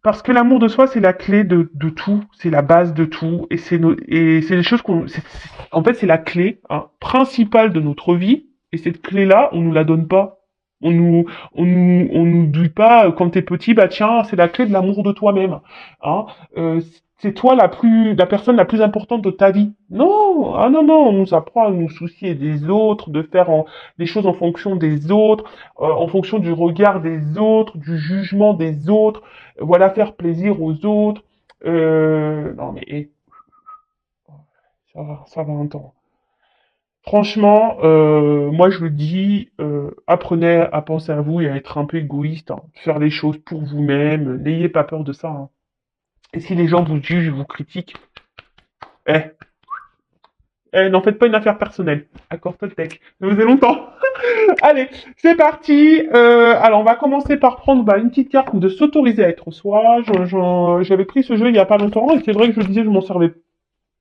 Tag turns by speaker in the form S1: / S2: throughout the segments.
S1: Parce que l'amour de soi, c'est la clé de tout, c'est la base de tout, et c'est les choses en fait, c'est la clé hein, principale de notre vie, et cette clé-là, on nous la donne pas. On nous dit pas, quand t'es petit, bah tiens, c'est la clé de l'amour de toi-même. Hein. Euh, c'est toi la personne la plus importante de ta vie. Non, ah non, non, on nous apprend à nous soucier des autres, de faire les choses en fonction des autres, en fonction du regard des autres, du jugement des autres, voilà, faire plaisir aux autres. Non mais ça va un temps. Franchement, moi je le dis, apprenez à penser à vous et à être un peu égoïste, hein. Faire les choses pour vous-même, n'ayez pas peur de ça. Hein. Et si les gens vous jugent, vous critiquent, eh, n'en faites pas une affaire personnelle. Accord Toltec. Ça faisait longtemps. Allez, c'est parti. Alors, on va commencer par prendre une petite carte de s'autoriser à être soi. J'avais pris ce jeu il y a pas longtemps et c'est vrai que je disais que je m'en servais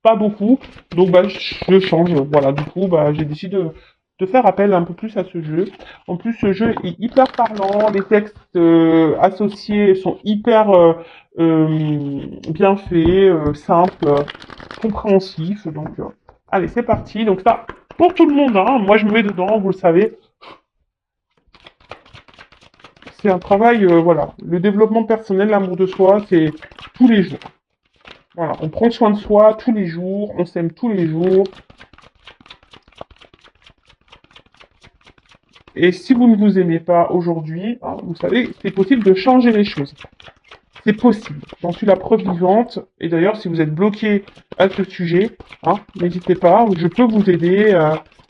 S1: pas beaucoup. Donc, je change. Voilà, du coup, j'ai décidé de faire appel un peu plus à ce jeu. En plus, ce jeu est hyper parlant. Les textes associés sont hyper bien faits, simples, compréhensifs. Donc, allez, c'est parti. Donc, ça, pour tout le monde, hein. Moi, je me mets dedans, vous le savez. C'est un travail, voilà. Le développement personnel, l'amour de soi, c'est tous les jours. Voilà, on prend soin de soi tous les jours, on s'aime tous les jours. Et si vous ne vous aimez pas aujourd'hui, hein, vous savez, c'est possible de changer les choses. C'est possible. J'en suis la preuve vivante. Et d'ailleurs, si vous êtes bloqué à ce sujet, hein, n'hésitez pas. Je peux vous aider.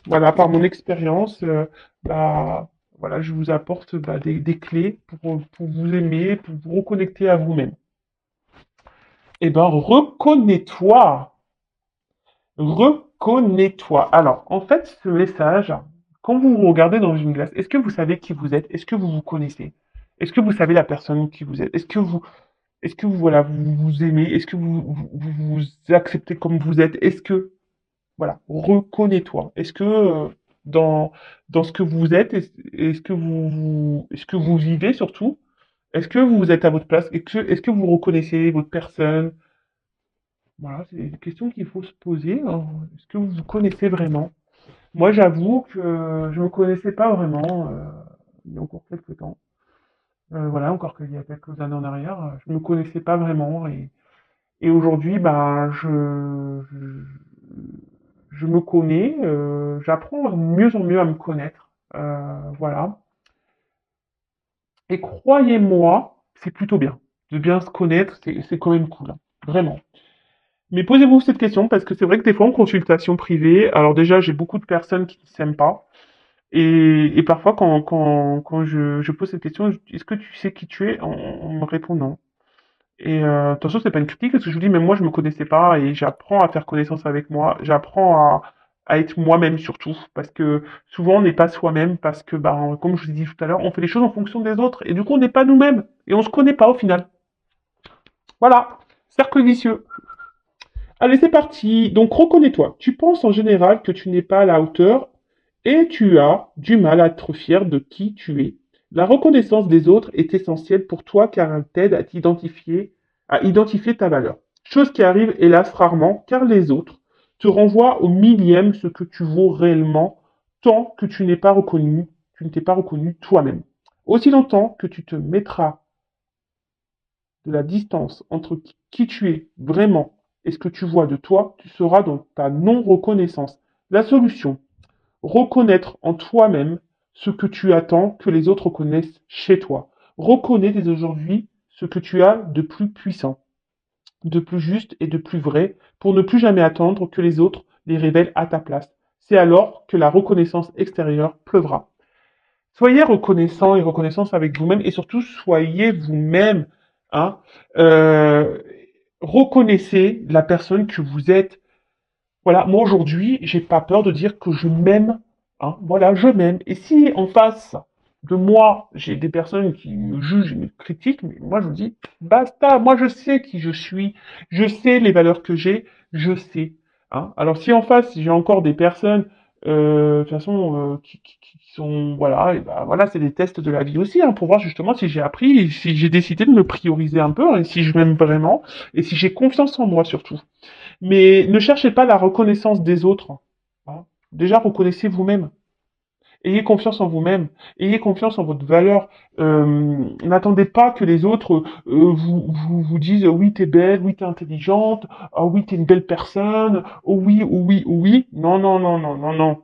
S1: Voilà, par mon expérience, voilà, je vous apporte des clés pour vous aimer, pour vous reconnecter à vous-même. Eh ben, reconnais-toi. Reconnais-toi. Alors, en fait, ce message, quand vous vous regardez dans une glace, est-ce que vous savez qui vous êtes? Est-ce que vous vous connaissez? Est-ce que vous savez la personne qui vous êtes? Est-ce que vous, voilà, vous vous aimez? Est-ce que vous acceptez comme vous êtes? Est-ce que, voilà, reconnais-toi. Est-ce que dans, dans ce que vous êtes, est-ce que vous vivez surtout? Est-ce que vous êtes à votre place? Est-ce que vous reconnaissez votre personne? Voilà, c'est une question qu'il faut se poser. Hein. Est-ce que vous vous connaissez vraiment? Moi, j'avoue que je me connaissais pas vraiment il y a encore quelques temps. Voilà, encore qu'il y a quelques années en arrière, je me connaissais pas vraiment et aujourd'hui, je me connais, j'apprends mieux en mieux à me connaître, voilà. Et croyez-moi, c'est plutôt bien de bien se connaître, c'est quand même cool, hein, vraiment. Mais posez-vous cette question parce que c'est vrai que des fois en consultation privée, alors déjà j'ai beaucoup de personnes qui ne s'aiment pas et parfois quand je pose cette question, est-ce que tu sais qui tu es? On me répond non. Et attention, c'est pas une critique parce que je vous dis, même moi je me connaissais pas et j'apprends à faire connaissance avec moi, j'apprends à être moi-même surtout parce que souvent on n'est pas soi-même parce que comme je vous ai dit tout à l'heure, on fait les choses en fonction des autres et du coup on n'est pas nous-mêmes et on se connaît pas au final. Voilà, cercle vicieux. Allez, c'est parti. Donc, reconnais-toi. Tu penses en général que tu n'es pas à la hauteur et tu as du mal à être fier de qui tu es. La reconnaissance des autres est essentielle pour toi car elle t'aide à identifier ta valeur. Chose qui arrive hélas rarement car les autres te renvoient au millième ce que tu vaux réellement tant que tu ne t'es pas reconnu toi-même. Aussi longtemps que tu te mettras de la distance entre qui tu es vraiment et ce que tu vois de toi, tu seras dans ta non-reconnaissance. La solution, reconnaître en toi-même ce que tu attends que les autres reconnaissent chez toi. Reconnais dès aujourd'hui ce que tu as de plus puissant, de plus juste et de plus vrai pour ne plus jamais attendre que les autres les révèlent à ta place. C'est alors que la reconnaissance extérieure pleuvra. Soyez reconnaissant et reconnaissance avec vous-même et surtout soyez vous-même. Hein. Euh, reconnaissez la personne que vous êtes. Voilà, moi aujourd'hui, j'ai pas peur de dire que je m'aime. Hein. Voilà, je m'aime. Et si en face de moi, j'ai des personnes qui me jugent et me critiquent, mais moi je vous dis, basta, moi je sais qui je suis, je sais les valeurs que j'ai, je sais. Hein. Alors si en face, j'ai encore des personnes de toute façon, qui sont, voilà, et ben voilà, c'est des tests de la vie aussi, hein, pour voir justement si j'ai appris, et si j'ai décidé de me prioriser un peu, et si je m'aime vraiment, et si j'ai confiance en moi surtout. Mais ne cherchez pas la reconnaissance des autres, hein. Déjà, reconnaissez vous-même. Ayez confiance en vous-même, ayez confiance en votre valeur. N'attendez pas que les autres vous disent oui t'es belle, oui t'es intelligente, ah oui t'es une belle personne, oh oui, oh oui, oh oui. Non, non, non, non, non, non.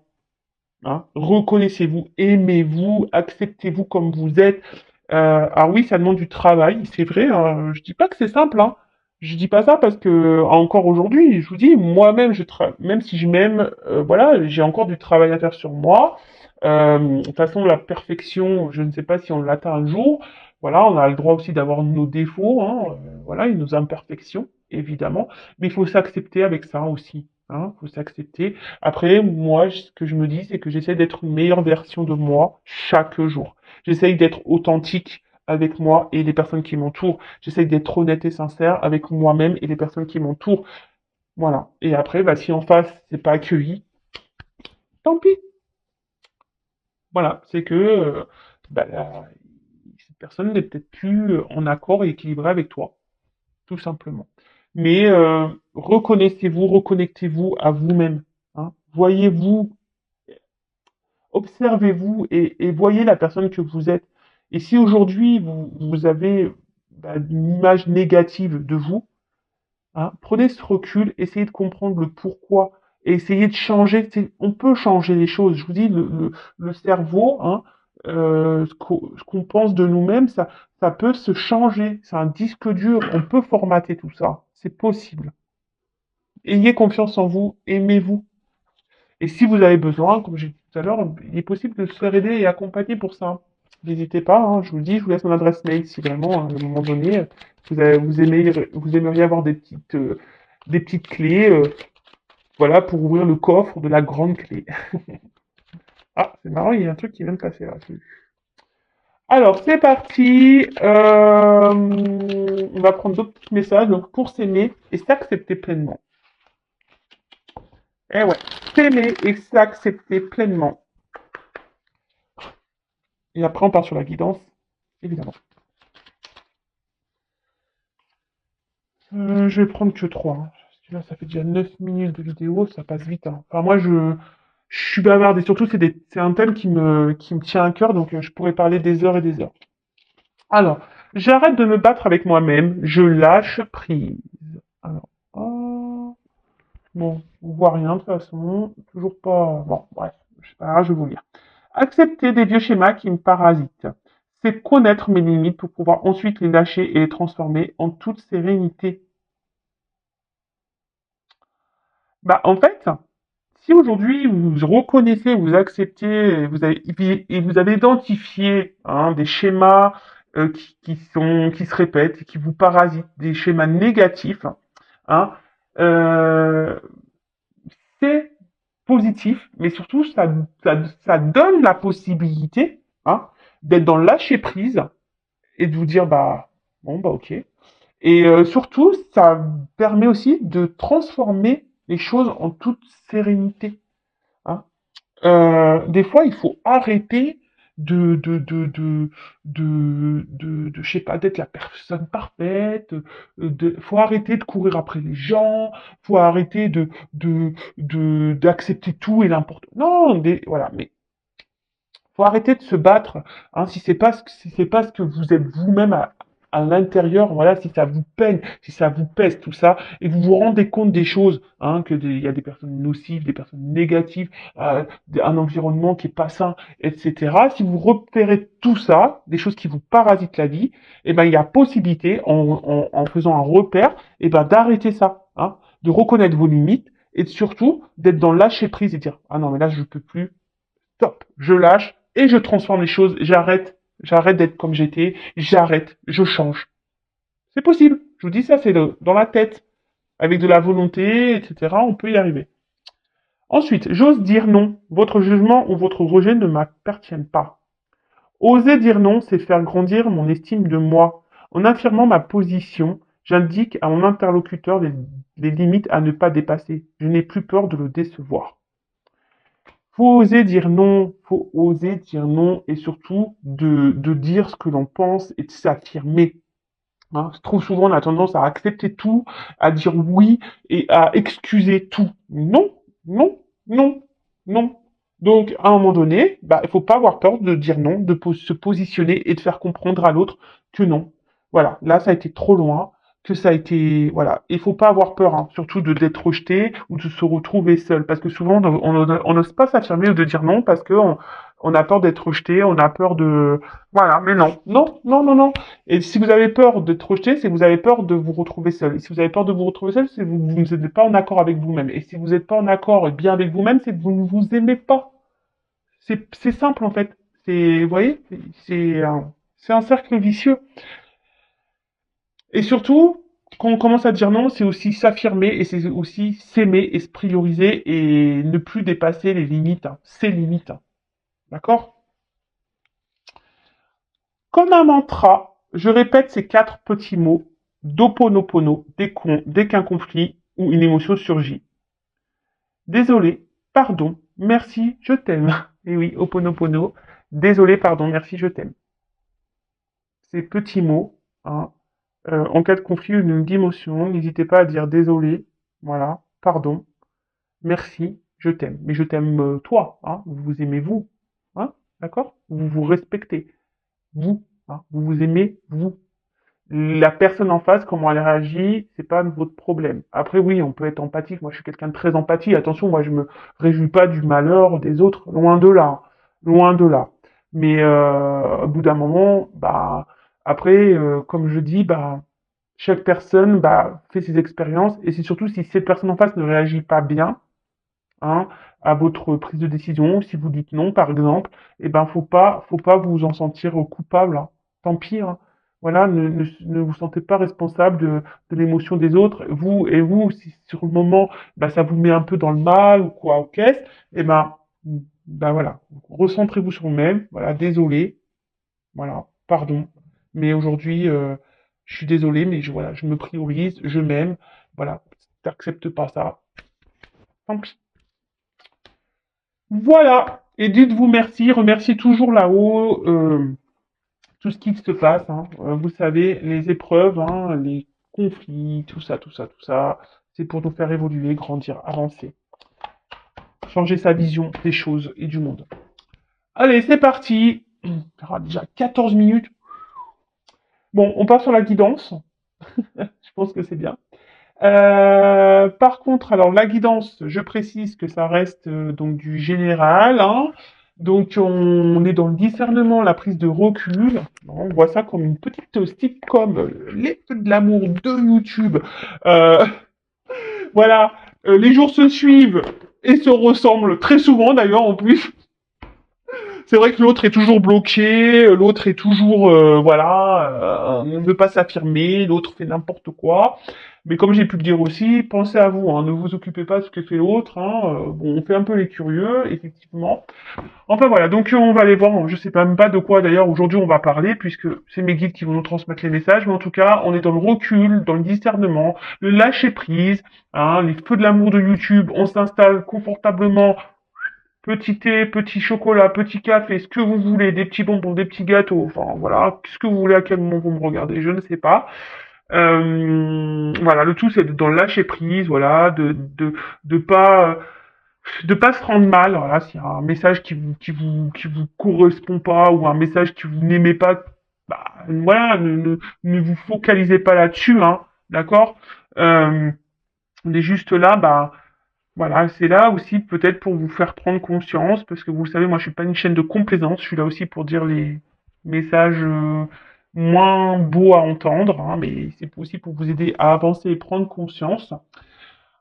S1: Hein. Reconnaissez-vous, aimez-vous, acceptez-vous comme vous êtes. Ah oui, ça demande du travail, c'est vrai. Hein. Je dis pas que c'est simple. Hein. Je dis pas ça parce que encore aujourd'hui, je vous dis, moi-même, même si je m'aime, voilà, j'ai encore du travail à faire sur moi. De toute façon, la perfection, je ne sais pas si on l'atteint un jour. Voilà, on a le droit aussi d'avoir nos défauts, hein, voilà, et nos imperfections, évidemment. Mais il faut s'accepter avec ça aussi. Hein, faut s'accepter. Après, moi, ce que je me dis, c'est que j'essaie d'être une meilleure version de moi chaque jour. J'essaye d'être authentique avec moi et les personnes qui m'entourent. J'essaye d'être honnête et sincère avec moi-même et les personnes qui m'entourent. Voilà. Et après, bah, si en face, c'est pas accueilli, tant pis. Voilà. C'est que bah, cette personne n'est peut-être plus en accord et équilibrée avec toi, tout simplement. Mais reconnaissez-vous, reconnectez-vous à vous-même. Hein. Voyez-vous, observez-vous et voyez la personne que vous êtes. Et si aujourd'hui vous avez bah, une image négative de vous, hein, prenez ce recul, essayez de comprendre le pourquoi et essayez de changer. On peut changer les choses. Je vous dis, le cerveau, hein, ce qu'on pense de nous-mêmes, ça peut se changer. C'est un disque dur. On peut formater tout ça. C'est possible. Ayez confiance en vous, aimez-vous. Et si vous avez besoin, comme j'ai dit tout à l'heure, il est possible de se faire aider et accompagner pour ça. N'hésitez pas, hein, je vous le dis, je vous laisse mon adresse mail si vraiment, à un moment donné, vous aimeriez avoir des petites clés, voilà, pour ouvrir le coffre de la grande clé. Ah, c'est marrant, il y a un truc qui vient de passer là. Alors, c'est parti. On va prendre d'autres petits messages. Donc, pour s'aimer et s'accepter pleinement. Eh ouais, s'aimer et s'accepter pleinement. Et après, on part sur la guidance, évidemment. Je vais prendre que 3. Hein. Parce que là, ça fait déjà 9 minutes de vidéo, ça passe vite. Hein. Enfin, moi, je suis bavard et surtout, c'est un thème qui me tient à cœur, donc je pourrais parler des heures et des heures. Alors, j'arrête de me battre avec moi-même, je lâche prise. Alors, oh, bon, on voit rien de toute façon, toujours pas... Bon, bref, je sais pas grave, je vais vous lire. Accepter des vieux schémas qui me parasitent. C'est connaître mes limites pour pouvoir ensuite les lâcher et les transformer en toute sérénité. Bah, en fait, si aujourd'hui vous reconnaissez, vous acceptez, et vous avez identifié hein, des schémas qui se répètent, et qui vous parasitent, des schémas négatifs, hein, euh, c'est positif, mais surtout ça donne la possibilité hein, d'être dans le lâcher prise et de vous dire bah bon bah ok. Et surtout, ça permet aussi de transformer les choses en toute sérénité. Hein. Des fois, il faut arrêter je sais pas, d'être la personne parfaite. Faut arrêter de courir après les gens. Faut arrêter d'accepter tout et n'importe. Non, voilà. Mais faut arrêter de se battre. Hein, si c'est pas ce que vous êtes vous-même à l'intérieur, voilà, si ça vous peine, si ça vous pèse, tout ça, et vous vous rendez compte des choses, hein, il y a des personnes nocives, des personnes négatives, un environnement qui est pas sain, etc. Si vous repérez tout ça, des choses qui vous parasitent la vie, eh ben, il y a possibilité, en faisant un repère, eh ben, d'arrêter ça, hein, de reconnaître vos limites, et surtout, d'être dans le lâcher prise et dire, ah non, mais là, je peux plus, stop, je lâche et je transforme les choses, j'arrête d'être comme j'étais, j'arrête, je change. C'est possible, je vous dis ça, c'est dans la tête, avec de la volonté, etc., on peut y arriver. Ensuite, j'ose dire non, votre jugement ou votre rejet ne m'appartiennent pas. Oser dire non, c'est faire grandir mon estime de moi. En affirmant ma position, j'indique à mon interlocuteur les limites à ne pas dépasser. Je n'ai plus peur de le décevoir. Faut oser dire non, faut oser dire non et surtout de dire ce que l'on pense et de s'affirmer. Hein. Trop souvent, on a tendance à accepter tout, à dire oui et à excuser tout. Non, non, non, non. Donc, à un moment donné, bah, il faut pas avoir peur de dire non, de se positionner et de faire comprendre à l'autre que non. Voilà, là, ça a été trop loin, que ça a été, voilà. Il faut pas avoir peur, hein, surtout de d'être rejeté ou de se retrouver seul, parce que souvent, on n'ose pas s'affirmer ou de dire non parce que on a peur d'être rejeté, on a peur de, voilà. Mais non, non, non, non, non. Et si vous avez peur d'être rejeté, c'est que vous avez peur de vous retrouver seul. Et si vous avez peur de vous retrouver seul, c'est que vous n'êtes pas en accord avec vous-même. Et si vous n'êtes pas en accord et bien avec vous-même, c'est que vous ne vous aimez pas. C'est simple en fait. Vous voyez, c'est un cercle vicieux. Et surtout, quand on commence à dire non, c'est aussi s'affirmer et c'est aussi s'aimer et se prioriser et ne plus dépasser les limites, hein, ses limites. Hein. D'accord? Comme un mantra, je répète ces 4 petits mots d'Oponopono dès qu'un conflit ou une émotion surgit. Désolé, pardon, merci, je t'aime. Et oui, Oponopono, désolé, pardon, merci, je t'aime. Ces petits mots, hein, en cas de conflit ou d'une émotion, n'hésitez pas à dire désolé, voilà, pardon, merci, je t'aime. Mais je t'aime toi, hein, vous vous aimez vous, hein, d'accord? Vous vous respectez, vous, hein, vous vous aimez vous. La personne en face, comment elle réagit, c'est pas votre problème. Après, oui, on peut être empathique. Moi, je suis quelqu'un de très empathique. Attention, moi, je me réjouis pas du malheur des autres. Loin de là. Loin de là. Mais au bout d'un moment, bah, après, comme je dis, bah, chaque personne bah, fait ses expériences. Et c'est surtout si cette personne en face ne réagit pas bien, hein, à votre prise de décision, si vous dites non, par exemple, eh ben, faut pas vous en sentir coupable. Hein. Tant pis. Hein. Voilà, ne vous sentez pas responsable de l'émotion des autres. Vous, si sur le moment, bah, ça vous met un peu dans le mal ou quoi, ok, eh ben voilà, recentrez-vous sur vous-même. Voilà, désolé, voilà, pardon. Mais aujourd'hui, je suis désolé, mais voilà, je me priorise, je m'aime. Voilà, t'acceptes pas ça. Tant pis. Voilà. Et dites-vous merci, remerciez toujours là-haut tout ce qui se passe. Hein. Vous savez, les épreuves, hein, les conflits, tout ça, tout ça, tout ça, c'est pour nous faire évoluer, grandir, avancer, changer sa vision des choses et du monde. Allez, c'est parti. On aura déjà 14 minutes. Bon, on part sur la guidance. Je pense que c'est bien. Par contre, alors la guidance, je précise que ça reste donc du général. Hein. Donc on est dans le discernement, la prise de recul. On voit ça comme une petite sitcom, les feux de l'amour de YouTube. Euh, voilà, les jours se suivent et se ressemblent très souvent d'ailleurs en plus. C'est vrai que l'autre est toujours bloqué, l'autre est toujours, voilà, ne veut pas s'affirmer, l'autre fait n'importe quoi. Mais comme j'ai pu le dire aussi, pensez à vous, hein, ne vous occupez pas de ce que fait l'autre. Hein, bon, on fait un peu les curieux, effectivement. Enfin voilà, donc on va aller voir, je sais même pas de quoi d'ailleurs aujourd'hui on va parler, puisque c'est mes guides qui vont nous transmettre les messages, mais en tout cas, on est dans le recul, dans le discernement, le lâcher prise, hein, les feux de l'amour de YouTube, on s'installe confortablement. Petit thé, petit chocolat, petit café, ce que vous voulez, des petits bonbons, des petits gâteaux, enfin voilà, ce que vous voulez, à quel moment vous me regardez, je ne sais pas. Voilà, le tout c'est dans le lâcher prise, voilà, de pas se rendre mal, voilà, s'il y a un message qui vous correspond pas ou un message que vous n'aimez pas, bah voilà, ne vous focalisez pas là-dessus, hein, d'accord. On est juste là, bah voilà, c'est là aussi peut-être pour vous faire prendre conscience, parce que vous le savez, moi je suis pas une chaîne de complaisance, je suis là aussi pour dire les messages moins beaux à entendre, hein, mais c'est aussi pour vous aider à avancer et prendre conscience.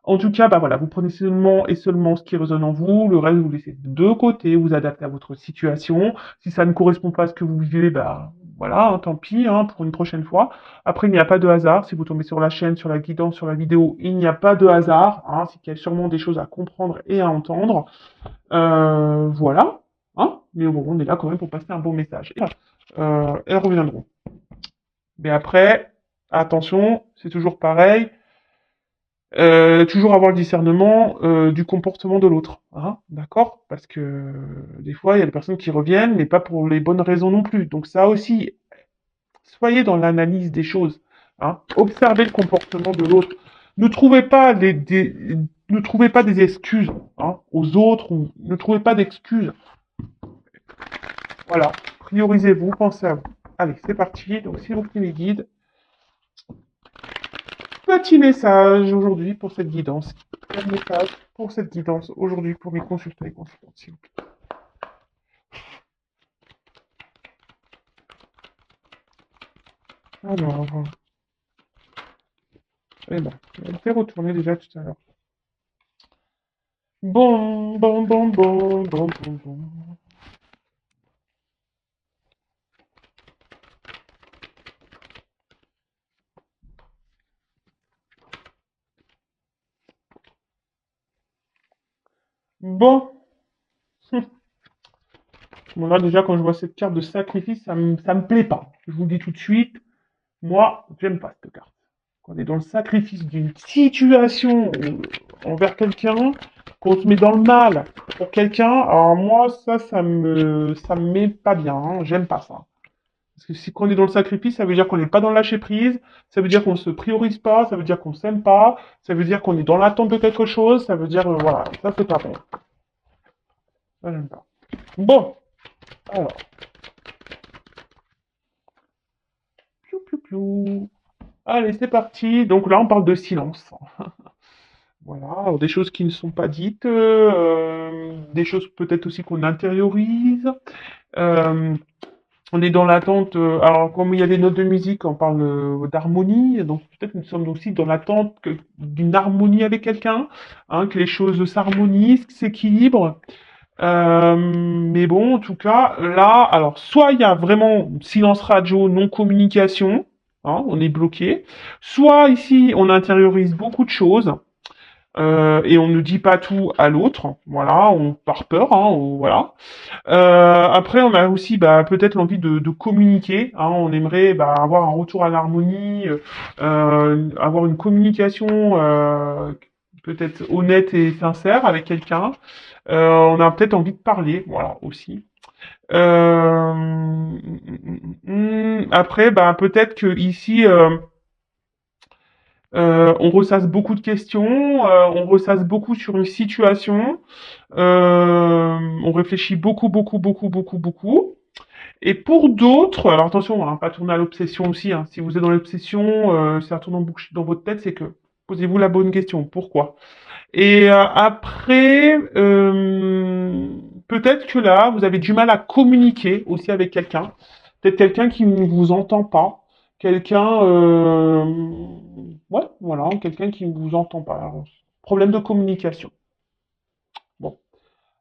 S1: En tout cas, bah voilà, vous prenez seulement et seulement ce qui résonne en vous, le reste vous laissez de côté, vous adaptez à votre situation. Si ça ne correspond pas à ce que vous vivez, bah voilà, hein, tant pis, hein, pour une prochaine fois. Après, il n'y a pas de hasard. Si vous tombez sur la chaîne, sur la guidance, sur la vidéo, il n'y a pas de hasard. Hein, c'est qu'il y a sûrement des choses à comprendre et à entendre. Voilà. Hein, mais bon, on est là quand même pour passer un bon message. Elles reviendront. Mais après, attention, c'est toujours pareil. Toujours avoir le discernement du comportement de l'autre, hein, d'accord? Parce que des fois, il y a des personnes qui reviennent, mais pas pour les bonnes raisons non plus. Donc ça aussi, soyez dans l'analyse des choses, hein. Observez le comportement de l'autre. Ne trouvez pas ne trouvez pas des excuses, hein, aux autres, ou ne trouvez pas d'excuses. Voilà. Priorisez-vous, pensez à vous. Allez, c'est parti. Donc, si vous prenez les guides, petit message aujourd'hui pour cette guidance. Quel message pour cette guidance aujourd'hui pour mes consultants et consultantes, s'il vous plaît. Alors, eh ben, on s'est retourné déjà tout à l'heure. Bon, bon, bon, bon, bon, bon, bon. Bon. Bon, là, déjà, quand je vois cette carte de sacrifice, ça me plaît pas. Je vous le dis tout de suite. Moi, j'aime pas cette carte. Quand on est dans le sacrifice d'une situation envers quelqu'un, qu'on se met dans le mal pour quelqu'un, alors moi, ça me met pas bien, hein. J'aime pas ça. Parce que si on est dans le sacrifice, ça veut dire qu'on n'est pas dans le lâcher prise, ça veut dire qu'on se priorise pas, ça veut dire qu'on s'aime pas, ça veut dire qu'on est dans l'attente de quelque chose, ça veut dire, voilà, ça c'est pas bon. Ça, j'aime pas. Bon, alors, piou, piou, piou. Allez, c'est parti. Donc là, on parle de silence. Voilà, alors des choses qui ne sont pas dites, des choses peut-être aussi qu'on intériorise. Euh, on est dans l'attente. Alors, comme il y a des notes de musique, on parle d'harmonie. Donc, peut-être nous sommes aussi dans l'attente d'une harmonie avec quelqu'un, hein, que les choses s'harmonisent, s'équilibrent. Mais bon, en tout cas, là, alors, soit il y a vraiment silence radio, non-communication, hein, on est bloqué. Soit ici, on intériorise beaucoup de choses. Et on ne dit pas tout à l'autre, voilà, on par peur, hein, voilà. Après, on a aussi bah, peut-être l'envie de communiquer, hein, on aimerait bah, avoir un retour à l'harmonie, avoir une communication peut-être honnête et sincère avec quelqu'un. On a peut-être envie de parler, voilà, aussi. Après, bah, peut-être que ici, on ressasse beaucoup de questions, on ressasse beaucoup sur une situation, on réfléchit beaucoup, beaucoup, beaucoup, beaucoup, beaucoup. Et pour d'autres, alors attention, hein, pas tourner à l'obsession aussi, hein. Si vous êtes dans l'obsession, ça tourne en boucle dans votre tête, c'est que posez-vous la bonne question, pourquoi? Et après, peut-être que là, vous avez du mal à communiquer aussi avec quelqu'un. Peut-être quelqu'un qui ne vous entend pas. Quelqu'un, ouais, voilà, quelqu'un qui ne vous entend pas. Alors, problème de communication. Bon.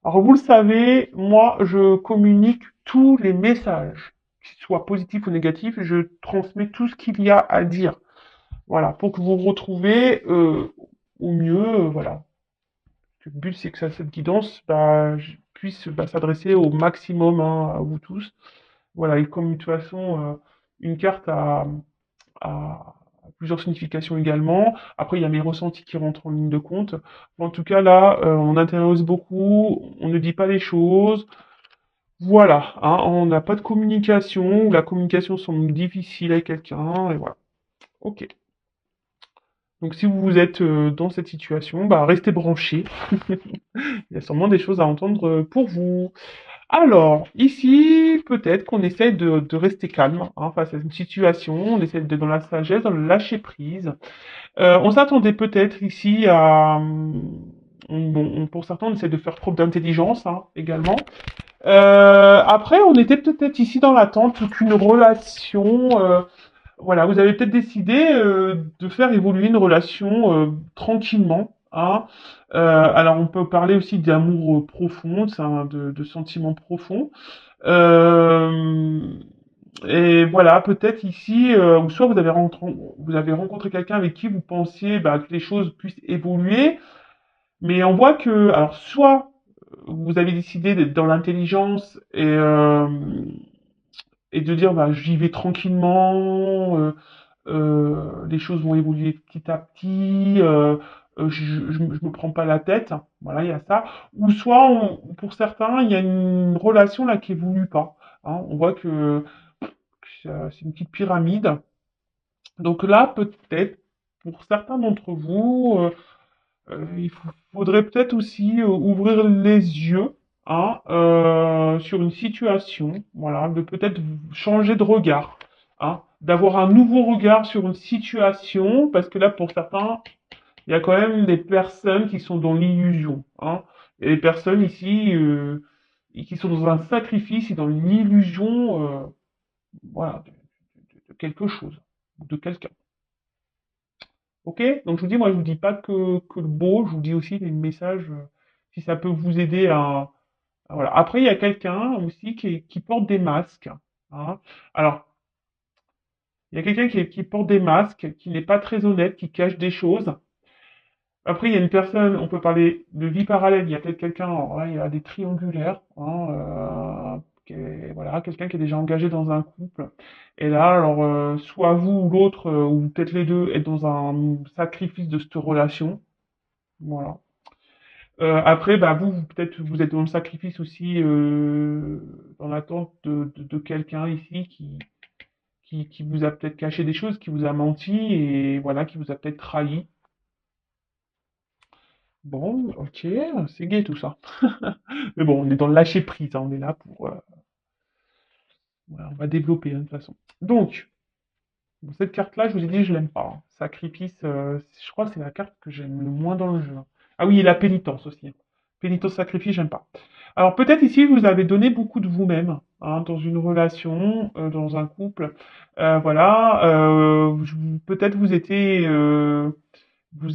S1: Alors, vous le savez, moi, je communique tous les messages, qu'ils soient positifs ou négatifs, je transmets tout ce qu'il y a à dire. Voilà, pour que vous vous retrouvez au mieux, voilà. Le but, c'est que cette guidance bah, puisse bah, s'adresser au maximum hein, à vous tous. Voilà, et comme de toute façon, une carte a plusieurs significations également. Après, il y a mes ressentis qui rentrent en ligne de compte. En tout cas, là, on intéresse beaucoup, on ne dit pas les choses. Voilà, hein, on n'a pas de communication, ou la communication semble difficile avec quelqu'un, et voilà. Ok. Donc si vous êtes dans cette situation, bah restez branchés. Il y a sûrement des choses à entendre pour vous. Alors, ici, peut-être qu'on essaie de rester calme hein, face à une situation, on essaie d'être dans la sagesse, dans le lâcher prise. On s'attendait peut-être ici à... pour certains, on essaie de faire preuve d'intelligence hein, également. Après, on était peut-être ici dans l'attente qu'une relation... voilà, vous avez peut-être décidé de faire évoluer une relation tranquillement. Hein. Alors, on peut parler aussi d'amour profond, de sentiments profonds. Euh, et voilà, peut-être ici, ou soit vous avez rencontré quelqu'un avec qui vous pensiez bah, que les choses puissent évoluer, mais on voit que, alors, soit vous avez décidé d'être dans l'intelligence et de dire bah, j'y vais tranquillement, les choses vont évoluer petit à petit. je me prends pas la tête, voilà, il y a ça. Ou soit, pour certains, il y a une relation là qui évolue pas. Hein. On voit que c'est une petite pyramide. Donc là, peut-être, pour certains d'entre vous, faudrait peut-être aussi ouvrir les yeux, hein, sur une situation, voilà, de peut-être changer de regard, hein, d'avoir un nouveau regard sur une situation, parce que là, pour certains, il y a quand même des personnes qui sont dans l'illusion, hein, et des personnes ici qui sont dans un sacrifice et dans l'illusion, voilà, de quelque chose, de quelqu'un. Ok? Donc je vous dis, moi je vous dis pas que le beau, je vous dis aussi les messages, si ça peut vous aider voilà. Après, il y a quelqu'un aussi qui porte des masques. Hein. Alors, il y a quelqu'un qui porte des masques, qui n'est pas très honnête, qui cache des choses. Après, il y a une personne, on peut parler de vie parallèle, il y a peut-être quelqu'un, alors là, il y a des triangulaires, hein, voilà, quelqu'un qui est déjà engagé dans un couple. Et là, alors, soit vous ou l'autre, ou peut-être les deux, êtes dans un sacrifice de cette relation. Voilà. Après, bah, peut-être, vous êtes dans le sacrifice aussi, dans l'attente de quelqu'un ici qui vous a peut-être caché des choses, qui vous a menti et voilà, qui vous a peut-être trahi. Bon, ok, c'est gai tout ça. Mais bon, on est dans le lâcher prise, hein, on est là pour, voilà, on va développer hein, de toute façon. Donc, bon, cette carte-là, je vous ai dit, je l'aime pas. Hein. Sacrifice, je crois que c'est la carte que j'aime le moins dans le jeu. Hein. Ah oui, et la pénitence aussi. Hein. Pénitence, sacrifice, j'aime pas. Alors peut-être ici, vous avez donné beaucoup de vous-même hein, dans une relation, dans un couple. Voilà, peut-être vous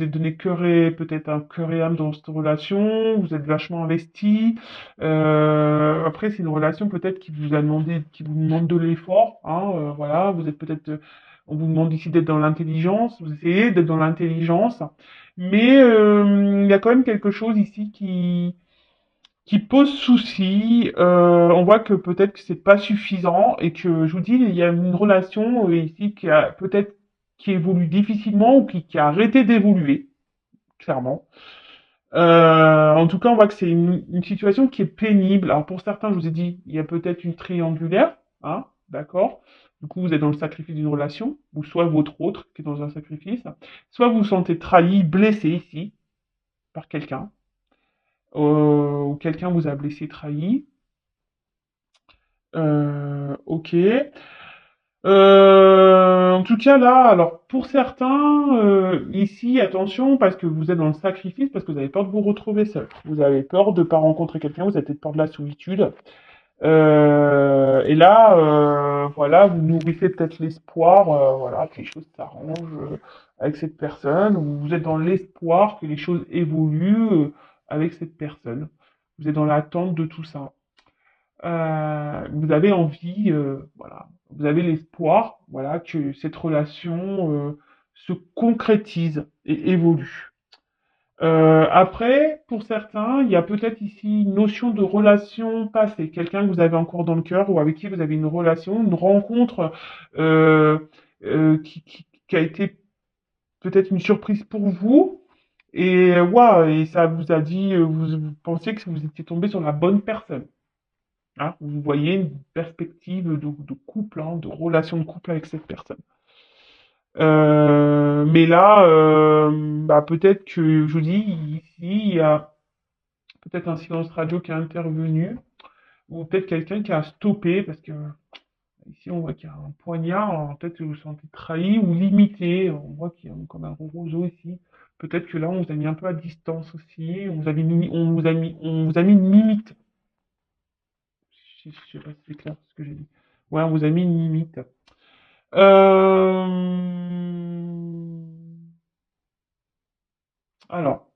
S1: êtes donné cœur et peut-être un cœur et âme dans cette relation, vous êtes vachement investi. Après, c'est une relation peut-être qui vous a demandé, qui vous demande de l'effort. Hein, voilà, vous êtes peut-être, on vous demande ici d'être dans l'intelligence, vous essayez d'être dans l'intelligence, mais il y a quand même quelque chose ici qui pose souci. On voit que peut-être que c'est pas suffisant et que je vous dis, il y a une relation ici qui a peut-être qui évolue difficilement ou qui a arrêté d'évoluer, clairement. En tout cas, on voit que c'est une situation qui est pénible. Alors pour certains, je vous ai dit, il y a peut-être une triangulaire, hein, d'accord. Du coup, vous êtes dans le sacrifice d'une relation, ou soit votre autre qui est dans un sacrifice, soit vous vous sentez trahi, blessé ici par quelqu'un, ou quelqu'un vous a blessé, trahi. Ok. En tout cas, là, alors pour certains, ici, attention, parce que vous êtes dans le sacrifice, parce que vous avez peur de vous retrouver seul. Vous avez peur de ne pas rencontrer quelqu'un, vous avez peut-être peur de la solitude. Et là, voilà, vous nourrissez peut-être l'espoir, voilà, que les choses s'arrangent avec cette personne, ou vous êtes dans l'espoir que les choses évoluent avec cette personne. Vous êtes dans l'attente de tout ça. Vous avez envie, voilà, vous avez l'espoir, voilà, que cette relation se concrétise et évolue. Après, pour certains, il y a peut-être ici une notion de relation passée, quelqu'un que vous avez encore dans le cœur ou avec qui vous avez une relation, une rencontre euh, qui a été peut-être une surprise pour vous. Et ouais, et ça vous a dit, vous pensiez que vous étiez tombé sur la bonne personne. Hein, vous voyez une perspective de couple, hein, de relation de couple avec cette personne. Mais là, bah, peut-être que, je vous dis, ici, il y a peut-être un silence radio qui est intervenu, ou peut-être quelqu'un qui a stoppé, parce que ici, on voit qu'il y a un poignard, peut-être que vous vous sentez trahi ou limité, on voit qu'il y a comme un roseau ici. Peut-être que là, on vous a mis un peu à distance aussi, on vous a mis une limite. Je sais pas si c'est clair ce que j'ai dit. Ouais, on vous a mis une limite. Euh, Alors,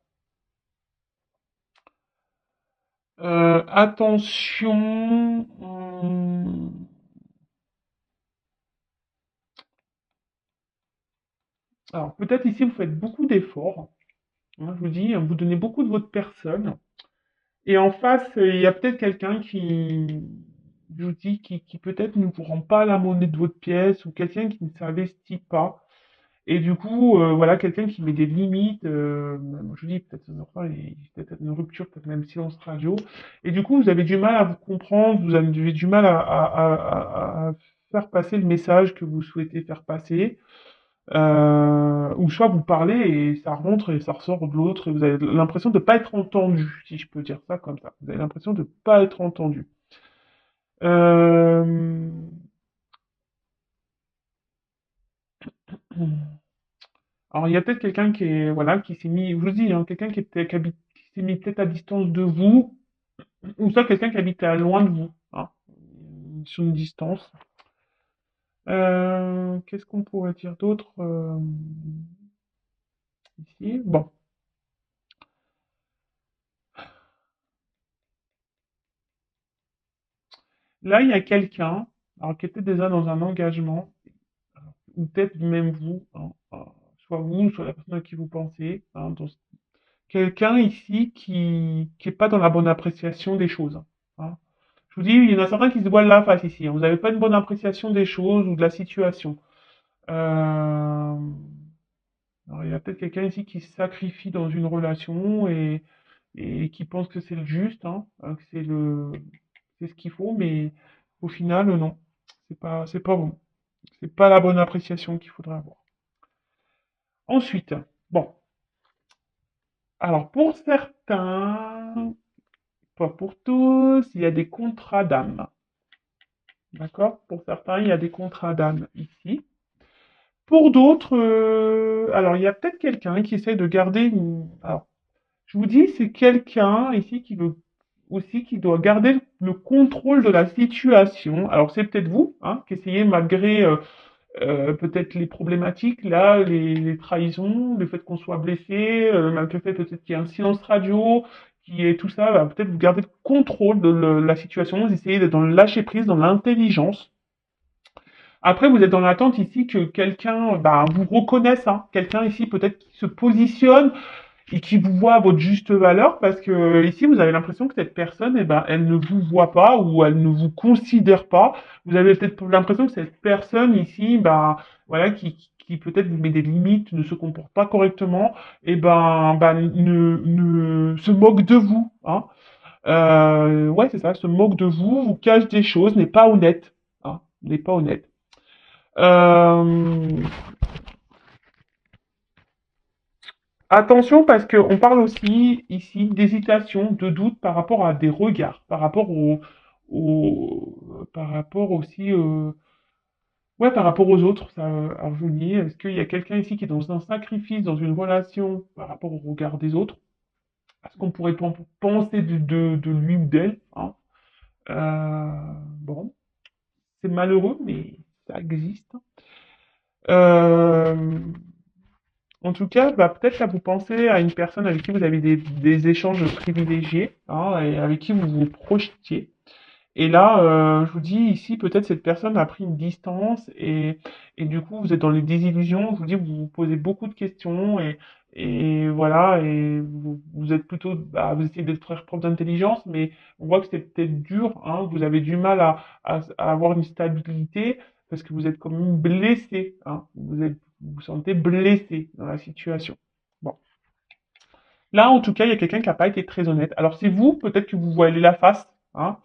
S1: attention. Alors, peut-être ici, vous faites beaucoup d'efforts. Hein, je vous dis, vous donnez beaucoup de votre personne. Et en face, il y a peut-être quelqu'un je vous dis, qui peut-être ne vous rend pas la monnaie de votre pièce ou quelqu'un qui ne s'investit pas. Et du coup, voilà, quelqu'un qui met des limites, je vous dis, peut-être enfin, peut-être une rupture, peut-être même silence radio. Et du coup, vous avez du mal à vous comprendre, vous avez du mal à faire passer le message que vous souhaitez faire passer. Ou soit vous parlez et ça rentre et ça ressort de l'autre et vous avez l'impression de pas être entendu, si je peux dire ça comme ça. Vous avez l'impression de pas être entendu. Euh... Alors il y a peut-être quelqu'un qui est voilà qui s'est mis, je vous dis, hein, quelqu'un qui s'est mis peut-être à distance de vous, ou soit quelqu'un qui habite à loin de vous, hein, sur une distance. Qu'est-ce qu'on pourrait dire d'autre ici? Bon, là il y a quelqu'un, alors qui était déjà dans un engagement, ou peut-être même vous, hein, soit vous, soit la personne à qui vous pensez, hein, quelqu'un ici qui est pas dans la bonne appréciation des choses, hein. Je vous dis, il y en a certains qui se voilent la face ici, hein. Vous n'avez pas une bonne appréciation des choses ou de la situation. Euh, alors, il y a peut-être quelqu'un ici qui se sacrifie dans une relation et qui pense que c'est le juste, hein, que c'est ce qu'il faut, mais au final, non. C'est pas bon. C'est pas la bonne appréciation qu'il faudrait avoir. Ensuite, bon, alors pour certains, pas pour tous, il y a des contrats d'âme. D'accord? Pour certains, il y a des contrats d'âme ici. Pour d'autres, alors il y a peut-être quelqu'un qui essaie de garder une. Alors, je vous dis, c'est quelqu'un ici qui veut aussi qui doit garder le contrôle de la situation. Alors c'est peut-être vous, hein, qui essayez malgré peut-être les problématiques, là, les trahisons, le fait qu'on soit blessé, malgré le fait peut-être qu'il y ait un silence radio, qui est tout ça, bah, peut-être vous gardez le contrôle de la situation, vous essayez d'être dans le lâcher prise, dans l'intelligence. Après, vous êtes dans l'attente ici que quelqu'un bah, vous reconnaisse, hein, quelqu'un ici peut-être qui se positionne et qui vous voit à votre juste valeur, parce que ici vous avez l'impression que cette personne, eh ben, elle ne vous voit pas ou elle ne vous considère pas. Vous avez peut-être l'impression que cette personne ici, ben voilà, qui peut-être vous met des limites, ne se comporte pas correctement, et ben ne se moque de vous, hein. Ouais, c'est ça, se moque de vous, vous cache des choses, n'est pas honnête, hein, n'est pas honnête. Euh, Attention parce qu'on parle aussi ici d'hésitation, de doute par rapport à des regards, par rapport par rapport aussi, ouais, par rapport aux autres. Ça, alors je vous dis, est-ce qu'il y a quelqu'un ici qui est dans un sacrifice, dans une relation par rapport au regard des autres? Est-ce qu'on pourrait penser de lui ou d'elle, hein? Euh, bon, c'est malheureux, mais ça existe. Euh, En tout cas, bah, peut-être là, vous pensez à une personne avec qui vous avez des échanges privilégiés, hein, et avec qui vous vous projetiez. Et là, je vous dis ici, peut-être cette personne a pris une distance et du coup, vous êtes dans les désillusions. Je vous dis, vous vous posez beaucoup de questions et voilà, et vous êtes plutôt, bah, vous essayez de faire preuve d'intelligence, mais on voit que c'est peut-être dur, hein, vous avez du mal à avoir une stabilité parce que vous êtes quand même blessé, hein, vous vous sentez blessé dans la situation. Bon. Là, en tout cas, il y a quelqu'un qui n'a pas été très honnête. Alors, c'est vous, peut-être que vous voilez la face, hein.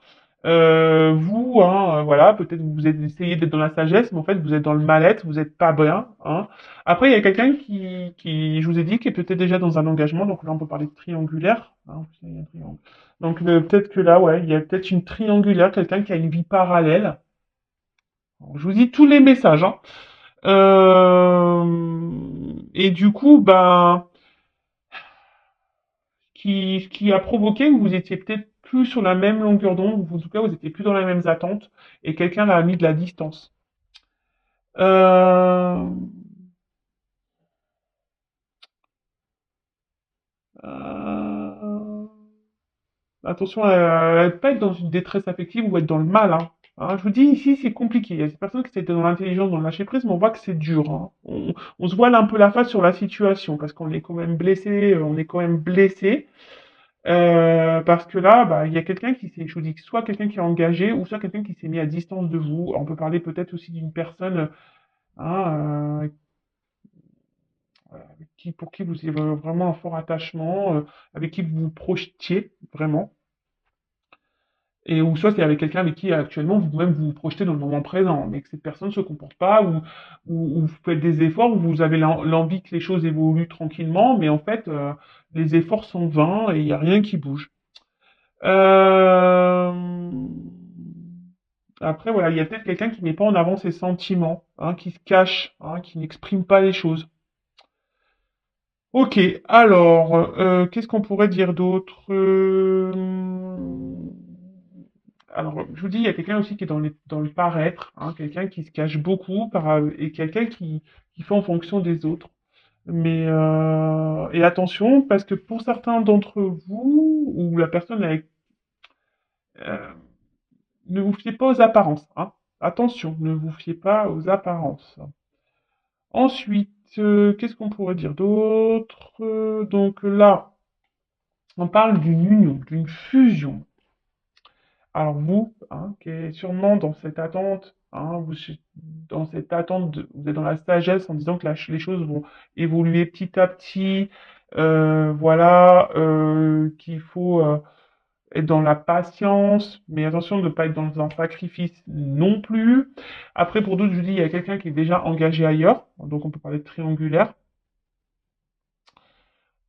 S1: Vous, hein, voilà, peut-être vous essayez d'être dans la sagesse, mais en fait, vous êtes dans le mal-être, vous n'êtes pas bien, hein. Après, il y a quelqu'un je vous ai dit, qui est peut-être déjà dans un engagement, donc là, on peut parler de triangulaire, hein, il y a un triangle. Donc, peut-être que là, ouais, il y a peut-être une triangulaire, quelqu'un qui a une vie parallèle. Alors, je vous dis tous les messages, hein. Et du coup, ben, qui a provoqué que vous étiez peut-être plus sur la même longueur d'onde, ou en tout cas vous étiez plus dans les mêmes attentes, et quelqu'un l'a mis de la distance. Euh, euh, Attention à ne pas être dans une détresse affective ou être dans le mal, hein. Hein, je vous dis, ici, c'est compliqué. Il y a des personnes qui étaient dans l'intelligence, dans le lâcher prise, mais on voit que c'est dur, hein. On se voile un peu la face sur la situation, parce qu'on est quand même blessé, on est quand même blessé. Parce que là, bah, il y a quelqu'un qui s'est, je vous dis, soit quelqu'un qui est engagé, ou soit quelqu'un qui s'est mis à distance de vous. On peut parler peut-être aussi d'une personne, hein, pour qui vous avez vraiment un fort attachement, avec qui vous vous projetiez vraiment. Et ou soit c'est avec quelqu'un avec qui actuellement vous-même vous vous projetez dans le moment présent, mais que cette personne ne se comporte pas, ou vous faites des efforts, ou vous avez l'envie que les choses évoluent tranquillement, mais en fait, les efforts sont vains et il n'y a rien qui bouge. Euh, Après, voilà, il y a peut-être quelqu'un qui met pas en avant ses sentiments, hein, qui se cache, hein, qui n'exprime pas les choses. Ok, alors, qu'est-ce qu'on pourrait dire d'autre? Alors, je vous dis, il y a quelqu'un aussi qui est dans le paraître, hein, quelqu'un qui se cache beaucoup et quelqu'un qui fait en fonction des autres. Mais et attention, parce que pour certains d'entre vous, ou la personne avec, euh, ne vous fiez pas aux apparences, hein. Attention, ne vous fiez pas aux apparences. Ensuite, qu'est-ce qu'on pourrait dire d'autre? Donc là, on parle d'une union, d'une fusion. Alors vous, hein, qui est sûrement dans cette attente, hein, dans cette attente, vous êtes dans la sagesse en disant que les choses vont évoluer petit à petit, voilà, qu'il faut être dans la patience, mais attention de ne pas être dans un sacrifice non plus. Après, pour d'autres, je vous dis, il y a quelqu'un qui est déjà engagé ailleurs, donc on peut parler de triangulaire.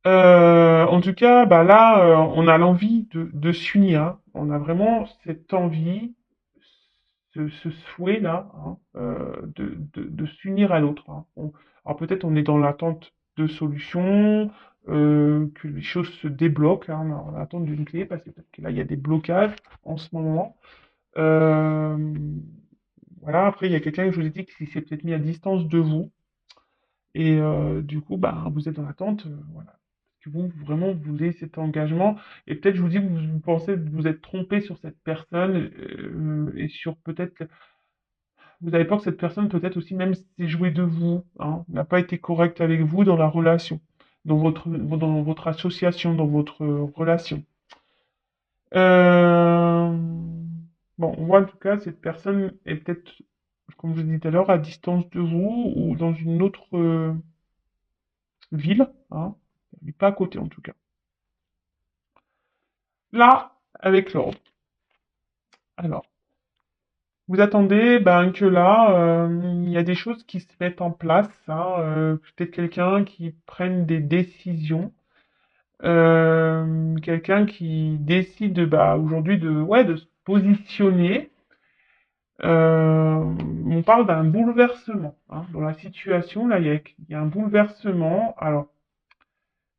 S1: En tout cas, bah là, on a l'envie de s'unir, hein. On a vraiment cette envie, ce souhait-là, hein, de s'unir à l'autre, hein. Alors peut-être on est dans l'attente de solutions, que les choses se débloquent, hein, on attend d'une clé, parce que peut-être que là, il y a des blocages en ce moment. Euh, voilà, après, il y a quelqu'un que je vous ai dit qui s'est peut-être mis à distance de vous, et du coup, bah, vous êtes dans l'attente, voilà. Que vous, vraiment, vous voulez cet engagement. Et peut-être, je vous dis que vous pensez que vous êtes trompé sur cette personne, et sur peut-être, vous avez peur que cette personne, peut-être aussi, même s'est jouée de vous, hein, n'a pas été correcte avec vous dans la relation, dans votre association, dans votre relation. Euh, Bon, on voit en tout cas, cette personne est peut-être, comme je vous disais tout à l'heure, à distance de vous ou dans une autre ville, hein, mais pas à côté en tout cas. Là, avec l'ordre. Alors, vous attendez ben, que là, il y a des choses qui se mettent en place, hein, peut-être quelqu'un qui prenne des décisions, quelqu'un qui décide bah, aujourd'hui ouais, de se positionner. On parle d'un bouleversement, hein. Dans la situation, là, il y a un bouleversement. Alors,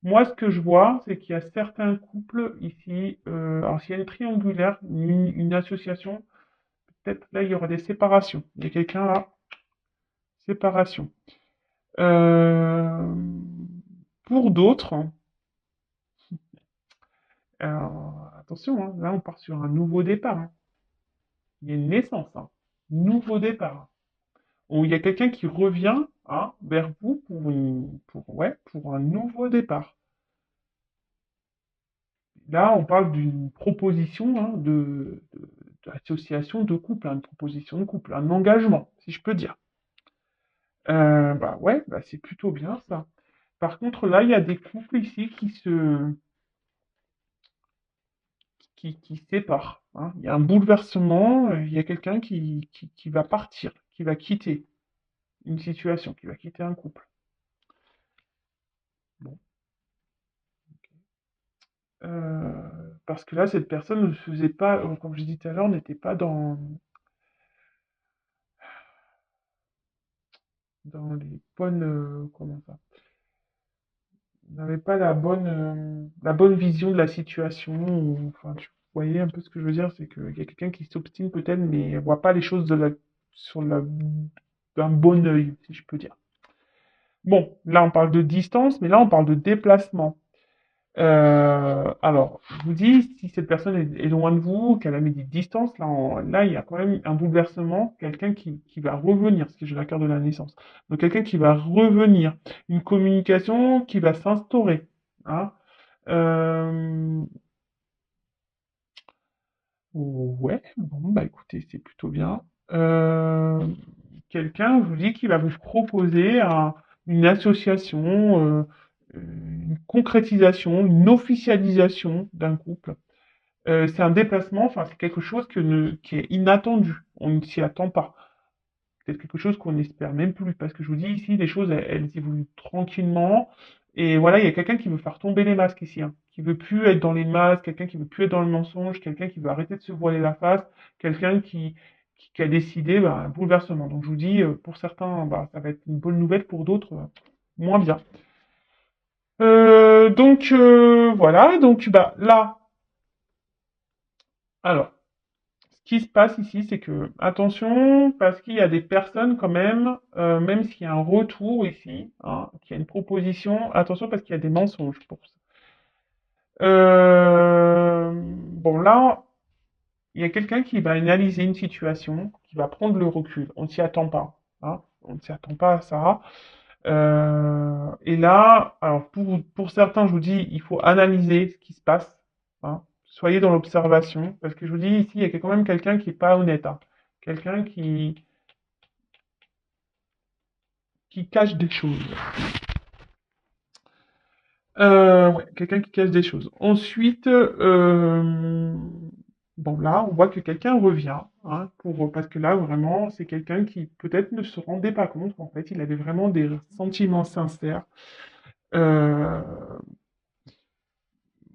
S1: moi, ce que je vois, c'est qu'il y a certains couples ici, alors s'il y a une triangulaire, une association, peut-être là, il y aura des séparations. Il y a quelqu'un là, séparation. Euh, pour d'autres, attention, hein, là, on part sur un nouveau départ, hein. Il y a une naissance, hein. Nouveau départ. Où il y a quelqu'un qui revient, hein, vers vous ouais, pour un nouveau départ. Là, on parle d'une proposition, hein, d'association de couple, hein, une proposition de couple, un engagement, si je peux dire. Bah ouais, bah c'est plutôt bien ça. Par contre, là, il y a des couples ici qui séparent, hein. Il y a un bouleversement, il y a quelqu'un qui va partir, qui va quitter une situation, qui va quitter un couple. Bon. Parce que là, cette personne ne faisait pas, comme je disais tout à l'heure, n'était pas dans les bonnes, comment ça? N'avait pas la bonne vision de la situation. Enfin, tu voyez un peu ce que je veux dire, c'est qu'il y a quelqu'un qui s'obstine peut-être, mais ne voit pas les choses d'un bon œil, si je peux dire. Bon, là on parle de distance, mais là on parle de déplacement. Alors, je vous dis, si cette personne est loin de vous, qu'elle a mis des distances, là, il y a quand même un bouleversement, quelqu'un qui va revenir, parce que j'ai la carte de la naissance. Donc, quelqu'un qui va revenir, une communication qui va s'instaurer, hein. Euh, ouais, bon, bah écoutez, c'est plutôt bien. Euh, Quelqu'un, je vous dis, qui va vous proposer une association, une concrétisation, une officialisation d'un couple. C'est un déplacement, enfin, c'est quelque chose qui est inattendu. On ne s'y attend pas. C'est quelque chose qu'on n'espère même plus. Parce que je vous dis ici, les choses, elles évoluent tranquillement. Et voilà, il y a quelqu'un qui veut faire tomber les masques ici, hein. Qui veut plus être dans les masques, quelqu'un qui veut plus être dans le mensonge, quelqu'un qui veut arrêter de se voiler la face, quelqu'un qui a décidé un bouleversement. Donc je vous dis, pour certains, ça va être une bonne nouvelle, pour d'autres, moins bien. Voilà, donc là, alors, ce qui se passe ici, c'est que, attention, parce qu'il y a des personnes quand même s'il y a un retour ici, hein, qu'il y a une proposition, attention parce qu'il y a des mensonges pour ça. Bon, là, il y a quelqu'un qui va analyser une situation, qui va prendre le recul. On ne s'y attend pas, hein, on ne s'y attend pas à ça. Et là, alors pour certains, je vous dis, il faut analyser ce qui se passe, hein. Soyez dans l'observation, parce que je vous dis ici, il y a quand même quelqu'un qui est pas honnête, hein. Quelqu'un qui cache des choses. Ouais, quelqu'un qui cache des choses. Ensuite, bon là, on voit que quelqu'un revient, hein, parce que là, vraiment, c'est quelqu'un qui peut-être ne se rendait pas compte qu'en fait, il avait vraiment des sentiments sincères. Euh,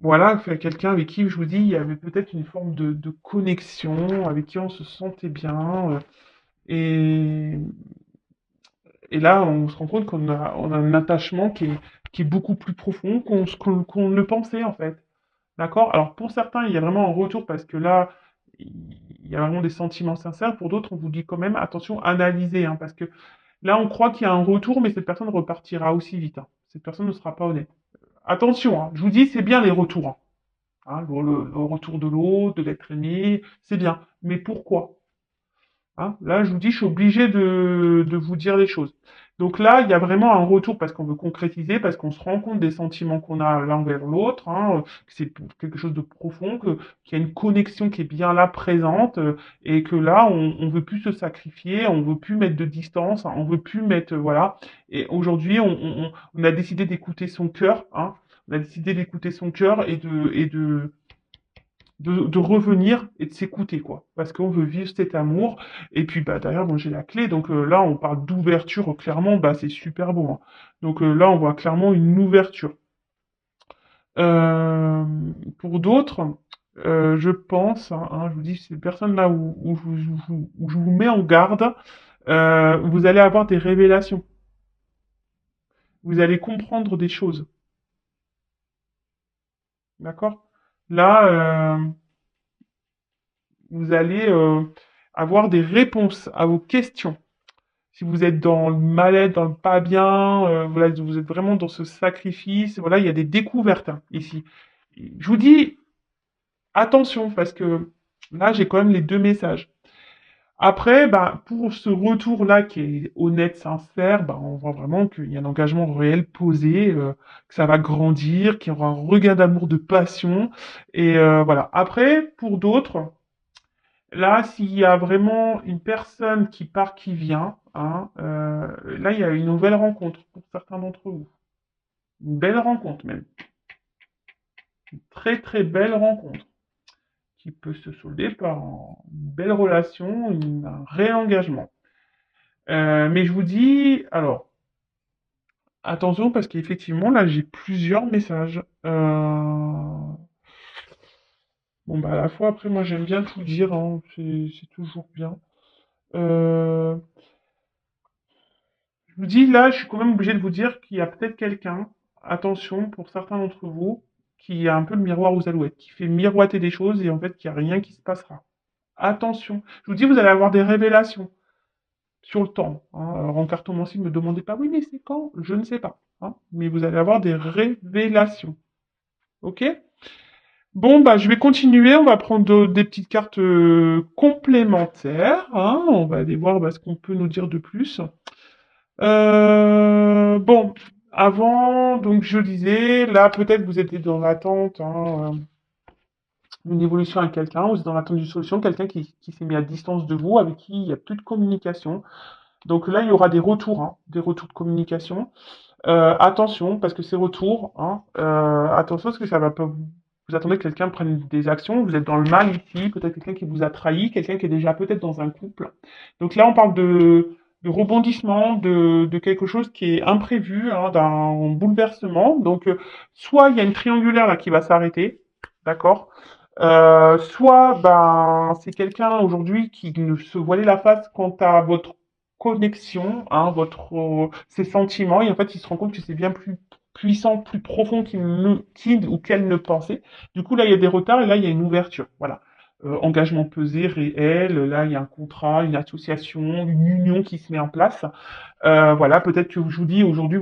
S1: Voilà, fait quelqu'un avec qui, je vous dis, il y avait peut-être une forme de connexion, avec qui on se sentait bien. Et, et là, on se rend compte on a un attachement qui est beaucoup plus profond qu'on ne le pensait, en fait. D'accord? Alors, pour certains, il y a vraiment un retour parce que là, il y a vraiment des sentiments sincères. Pour d'autres, on vous dit quand même, attention, analysez, hein, parce que là, on croit qu'il y a un retour, mais cette personne repartira aussi vite, hein. Cette personne ne sera pas honnête. Attention, hein, je vous dis, c'est bien les retours, hein. Hein, le retour de l'autre, de l'être aimé, c'est bien. Mais pourquoi? Hein, là, je vous dis, je suis obligé de vous dire les choses. Donc là, il y a vraiment un retour parce qu'on veut concrétiser, parce qu'on se rend compte des sentiments qu'on a l'un vers l'autre, hein, que c'est quelque chose de profond, qu'il y a une connexion qui est bien là, présente, et que là, on veut plus se sacrifier, on veut plus mettre de distance, hein, on veut plus mettre, voilà. Et aujourd'hui, on a décidé d'écouter son cœur, hein, on a décidé d'écouter son cœur et de revenir et de s'écouter, quoi. Parce qu'on veut vivre cet amour. Et puis, d'ailleurs, bon, j'ai la clé. Donc là, on parle d'ouverture, clairement, c'est super beau, hein. Donc là, on voit clairement une ouverture. Euh, pour d'autres, je pense, je vous dis, ces personnes-là où je vous mets en garde, vous allez avoir des révélations. Vous allez comprendre des choses. D'accord? Là, vous allez avoir des réponses à vos questions. Si vous êtes dans le mal-être, dans le pas bien, voilà, vous êtes vraiment dans ce sacrifice, voilà, il y a des découvertes, hein, ici. Je vous dis attention parce que là, j'ai quand même les deux messages. Après, pour ce retour-là qui est honnête, sincère, on voit vraiment qu'il y a un engagement réel posé, que ça va grandir, qu'il y aura un regain d'amour, de passion. Et voilà. Après, pour d'autres, là, s'il y a vraiment une personne qui part, qui vient, hein, là, il y a une nouvelle rencontre pour certains d'entre vous. Une belle rencontre même. Une très très belle rencontre qui peut se solder par une belle relation, un réel engagement. Mais je vous dis, alors, attention parce qu'effectivement, là, j'ai plusieurs messages. Bon, à la fois, après, moi, j'aime bien tout dire, hein, c'est toujours bien. Euh, Je vous dis, là, je suis quand même obligé de vous dire qu'il y a peut-être quelqu'un, attention, pour certains d'entre vous, qui a un peu le miroir aux alouettes, qui fait miroiter des choses et en fait, qu'il n'y a rien qui se passera. Attention. Je vous dis, vous allez avoir des révélations sur le temps, hein. Alors, en cartomancie, ne me demandez pas, oui, mais c'est quand? Je ne sais pas, hein. Mais vous allez avoir des révélations. Ok? Bon, je vais continuer. On va prendre des petites cartes complémentaires, hein. On va aller voir ce qu'on peut nous dire de plus. Bon, avant, donc je disais, là peut-être vous êtes dans l'attente, hein, d'une évolution avec quelqu'un, vous êtes dans l'attente d'une solution, quelqu'un qui s'est mis à distance de vous, avec qui il n'y a plus de communication. Donc là, il y aura des retours, hein, des retours de communication. Attention, parce que ces retours, hein, attention, parce que ça va pas vous attendez que quelqu'un prenne des actions, vous êtes dans le mal ici, peut-être quelqu'un qui vous a trahi, quelqu'un qui est déjà peut-être dans un couple. Donc là, on parle de rebondissement, de quelque chose qui est imprévu, hein, d'un bouleversement. Donc, soit il y a une triangulaire là qui va s'arrêter, d'accord? Soit ben c'est quelqu'un aujourd'hui qui ne se voilait la face quant à votre connexion, hein, ses sentiments, et en fait il se rend compte que c'est bien plus puissant, plus profond qu'il ou qu'elle ne pensait. Du coup là il y a des retards et là il y a une ouverture. Voilà. Engagement pesé, réel, là il y a un contrat, une association, une union qui se met en place. Voilà, peut-être que je vous dis aujourd'hui,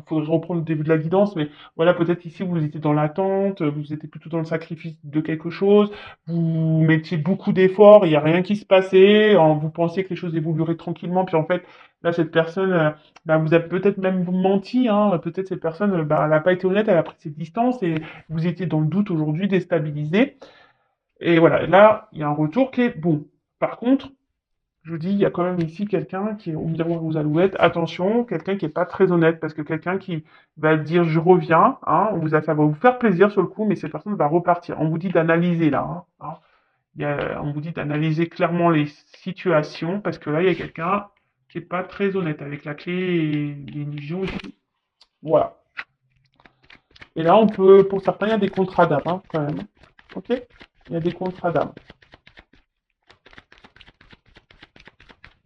S1: faudrait reprendre le début de la guidance, mais voilà, peut-être ici vous étiez dans l'attente, vous étiez plutôt dans le sacrifice de quelque chose, vous mettiez beaucoup d'efforts, il n'y a rien qui se passait, vous pensiez que les choses évolueraient tranquillement, puis en fait, là, cette personne, bah, vous a peut-être même menti, hein, peut-être cette personne, bah, elle n'a pas été honnête, elle a pris ses distances et vous étiez dans le doute aujourd'hui, déstabilisé. Et voilà, là, il y a un retour qui est bon. Par contre, je vous dis, il y a quand même ici quelqu'un qui est au miroir aux alouettes. Attention, quelqu'un qui est pas très honnête, parce que quelqu'un qui va dire je reviens, hein, ça va vous faire plaisir sur le coup, mais cette personne va repartir. On vous dit d'analyser là, hein. On vous dit d'analyser clairement les situations, parce que là, il y a quelqu'un qui est pas très honnête avec la clé et l'illusion ici. Voilà. Et là, on peut, pour certains, il y a des contrats d'âme, hein, quand même. Ok? Il y a des contrats d'âme.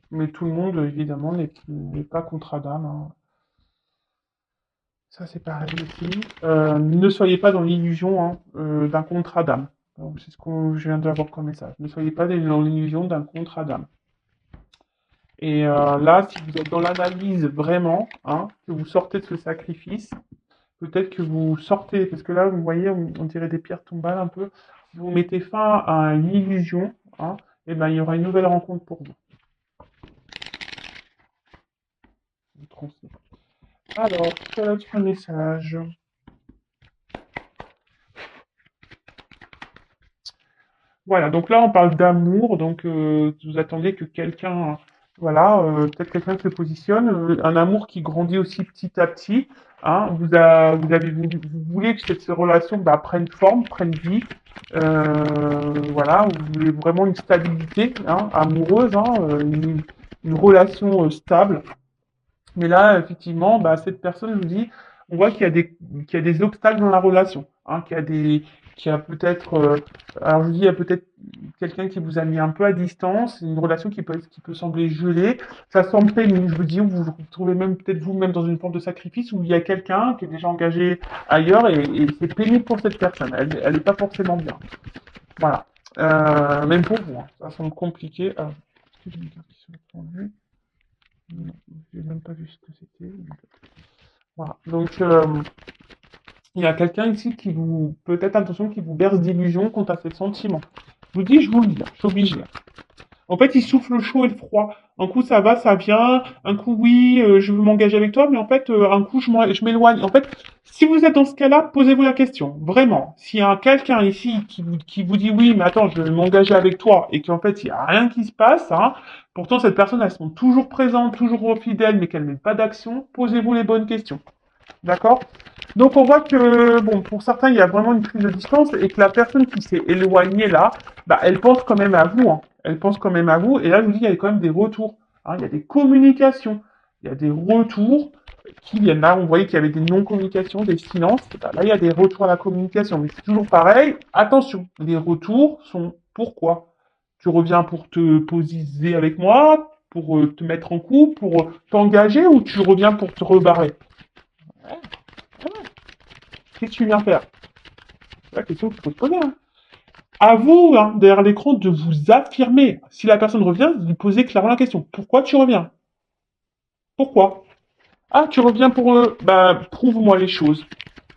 S1: Mais tout le monde, évidemment, n'est pas contrat d'âme, hein. Ça, c'est pareil aussi. Ne soyez pas dans l'illusion, hein, d'un contrat d'âme. Donc, c'est ce que je viens d'avoir comme message. Ne soyez pas dans l'illusion d'un contrat d'âme. Et là, si vous êtes dans l'analyse vraiment, hein, que vous sortez de ce sacrifice, peut-être que vous sortez, parce que là, vous voyez, on dirait des pierres tombales un peu. Si vous mettez fin à une illusion, hein, et ben, il y aura une nouvelle rencontre pour vous. Alors, quel autre message? Voilà, donc là on parle d'amour, donc vous attendez que quelqu'un, voilà, peut-être quelqu'un se positionne, un amour qui grandit aussi petit à petit, hein, vous voulez que cette relation bah, prenne forme, prenne vie, voilà, vous voulez vraiment une stabilité hein, amoureuse, hein, une relation stable, mais là, effectivement, bah, cette personne, je vous dis, on voit qu'il y a des obstacles dans la relation, hein, qu'il y a peut-être, alors je vous dis, il y a peut-être quelqu'un qui vous a mis un peu à distance, une relation qui peut sembler gelée, ça semble pénible, je vous dis, vous vous trouvez même peut-être vous-même dans une forme de sacrifice où il y a quelqu'un qui est déjà engagé ailleurs et c'est pénible pour cette personne, elle est pas forcément bien. Voilà. Même pour vous, hein, ça semble compliqué. Alors, est-ce que j'ai une carte qui se répandue? Non, j'ai même pas vu ce que c'était. Voilà. Donc, il y a quelqu'un ici qui vous, peut-être attention, qui vous berce d'illusions quant à ses sentiments. Je vous dis, je vous le dis, je suis obligé. En fait, il souffle le chaud et le froid. Un coup, ça va, ça vient. Un coup, oui, je veux m'engager avec toi, mais en fait, un coup, je m'éloigne. En fait, si vous êtes dans ce cas-là, posez-vous la question. Vraiment. S'il y a quelqu'un ici qui vous dit oui, mais attends, je vais m'engager avec toi, et qu'en fait, il n'y a rien qui se passe, hein, pourtant, cette personne, elle sont toujours présente, toujours fidèle, mais qu'elle met pas d'action, posez-vous les bonnes questions. D'accord? Donc on voit que, bon, pour certains, il y a vraiment une prise de distance et que la personne qui s'est éloignée là, bah, elle pense quand même à vous. Hein. Elle pense quand même à vous. Et là, je vous dis, il y a quand même des retours. Hein. Il y a des communications. Il y a des retours qui viennent là. On voyait qu'il y avait des non-communications, des silences. Bah, là, il y a des retours à la communication. Mais c'est toujours pareil. Attention, les retours sont pourquoi? Tu reviens pour te posiser avec moi, pour te mettre en couple, pour t'engager ou tu reviens pour te rebarrer? Ouais. Qu'est-ce que tu viens faire? C'est la question qu'il faut se poser. Hein. À vous, hein, derrière l'écran, de vous affirmer. Si la personne revient, vous posez clairement la question. Pourquoi tu reviens? Pourquoi? Ah, tu reviens pour... bah, prouve-moi les choses.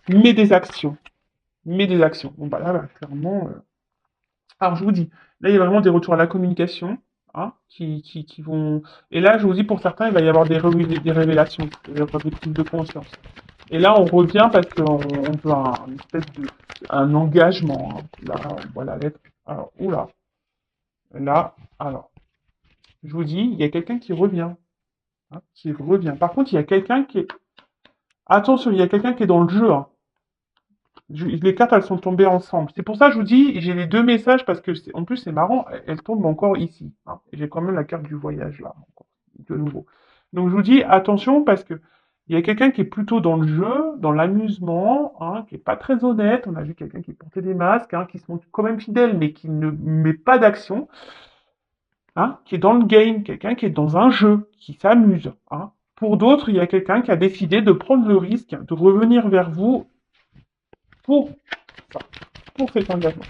S1: Mets des actions. Mets des actions. Bon, bah là, clairement... Alors, je vous dis, là, il y a vraiment des retours à la communication, hein, qui vont... Et là, je vous dis, pour certains, il va y avoir des révélations, des prises de conscience. Et là, on revient parce qu'on veut une espèce de... un engagement. Hein. Là, on voit la lettre. Alors, oula. Là, alors, je vous dis, il y a quelqu'un qui revient. Hein, qui revient. Par contre, il y a quelqu'un qui est Attention, il y a quelqu'un qui est dans le jeu, hein. Les cartes, elles sont tombées ensemble. C'est pour ça que je vous dis, j'ai les deux messages parce que, en plus, c'est marrant, elles tombent encore ici, hein. J'ai quand même la carte du voyage là, encore, de nouveau. Donc je vous dis attention parce que il y a quelqu'un qui est plutôt dans le jeu, dans l'amusement, hein, qui est pas très honnête. On a vu quelqu'un qui portait des masques, hein, qui se montre quand même fidèle, mais qui ne met pas d'action, hein, qui est dans le game, quelqu'un qui est dans un jeu, qui s'amuse, hein. Pour d'autres, il y a quelqu'un qui a décidé de prendre le risque de revenir vers vous pour ça, pour cet engagement.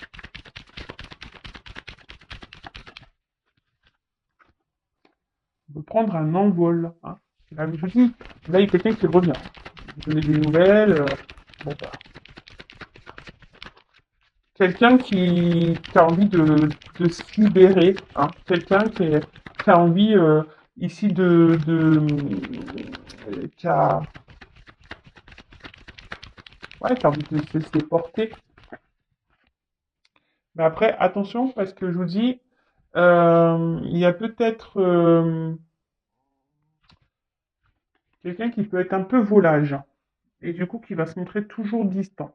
S1: De prendre un envol, hein. Là, je vous dis, là, il y a quelqu'un qui revient. Vous donnez des nouvelles. Bon, voilà. Quelqu'un qui a envie de se libérer, hein. Quelqu'un qui a envie ici qui a, ouais, qui a envie de se laisser porter. Mais après, attention, parce que je vous dis, il y a peut-être quelqu'un qui peut être un peu volage, et du coup qui va se montrer toujours distant.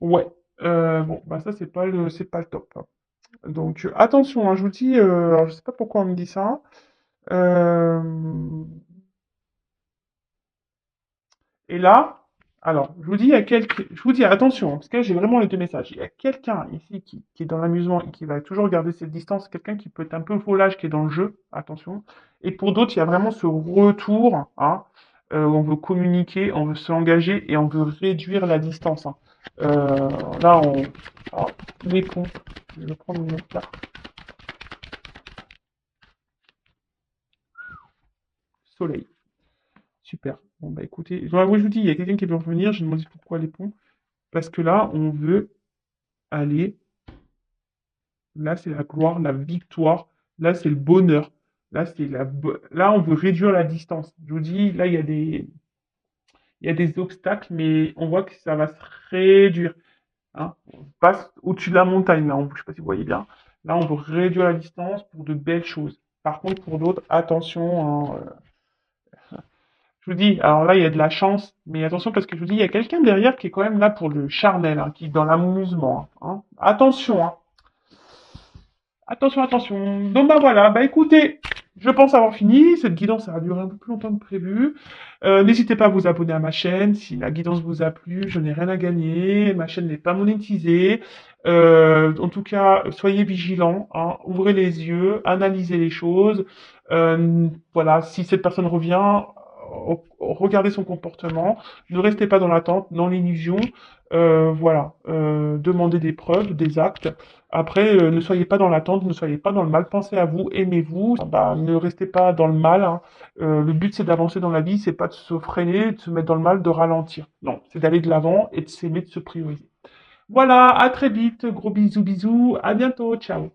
S1: Ouais. Bon, bah ça c'est pas le top, hein. Donc attention, hein, je vous dis, alors je sais pas pourquoi on me dit ça. Euh, et là, alors je vous dis, je vous dis attention, hein, parce que là, j'ai vraiment les deux messages. Il y a quelqu'un ici qui est dans l'amusement et qui va toujours garder cette distance, quelqu'un qui peut être un peu volage, qui est dans le jeu, attention. Et pour d'autres, il y a vraiment ce retour, hein, où on veut communiquer, on veut s'engager et on veut réduire la distance, hein. Là, alors, les ponts. Je vais prendre une autre carte. Soleil. Super. Bon, bah écoutez, oui, je vous dis, il y a quelqu'un qui veut revenir. Je me demande pourquoi les ponts. Parce que là, on veut aller. Là, c'est la gloire, la victoire. Là, c'est le bonheur. Là, là, on veut réduire la distance. Je vous dis, là, il y a des obstacles, mais on voit que ça va se réduire, hein. On passe au-dessus de la montagne, là. Je ne sais pas si vous voyez bien. Là, on veut réduire la distance pour de belles choses. Par contre, pour d'autres, attention, hein, je vous dis, alors là, il y a de la chance, mais attention parce que je vous dis, il y a quelqu'un derrière qui est quand même là pour le charnel, hein, qui est dans l'amusement, hein. Attention, hein. Attention, attention. Donc bah voilà, bah écoutez, je pense avoir fini. Cette guidance ça a duré un peu plus longtemps que prévu. N'hésitez pas à vous abonner à ma chaîne si la guidance vous a plu. Je n'ai rien à gagner. Ma chaîne n'est pas monétisée. En tout cas, soyez vigilants, hein, ouvrez les yeux, analysez les choses. Voilà, si cette personne revient, regardez son comportement. Ne restez pas dans l'attente, dans l'illusion. Voilà, demandez des preuves, des actes. Après, ne soyez pas dans l'attente, ne soyez pas dans le mal, pensez à vous, aimez-vous, bah, ne restez pas dans le mal, hein. Le but c'est d'avancer dans la vie, c'est pas de se freiner, de se mettre dans le mal, de ralentir. Non, c'est d'aller de l'avant et de s'aimer, de se prioriser. Voilà, à très vite, gros bisous bisous, à bientôt, ciao.